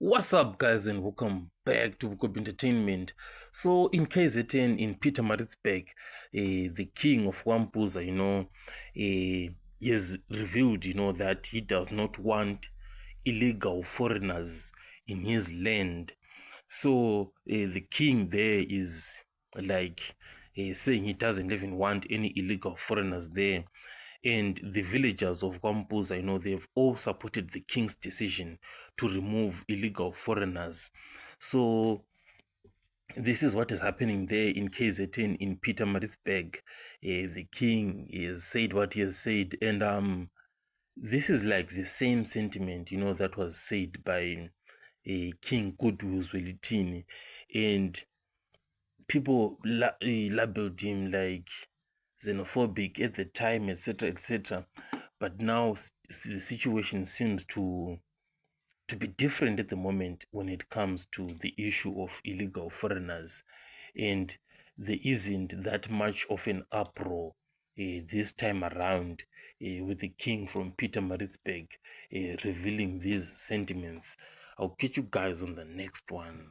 What's up, guys, and welcome back to Book Entertainment. So, in KZN, in Peter Maritzburg, the king of Wampuza, he has revealed, that he does not want illegal foreigners in his land. So, the king there is like saying he doesn't even want any illegal foreigners there. And the villagers of Wampuza, they've all supported the king's decision to remove illegal foreigners. So this is what is happening there in KZN in Peter Maritzburg. The king has said what he has said, and this is like the same sentiment, that was said by King Goodwill Zwelithini, and people labeled him like xenophobic at the time, etc., etc. But now the situation seems to be different at the moment when it comes to the issue of illegal foreigners, and there isn't that much of an uproar this time around with the king from Peter Maritzburg revealing these sentiments. I'll catch you guys on the next one.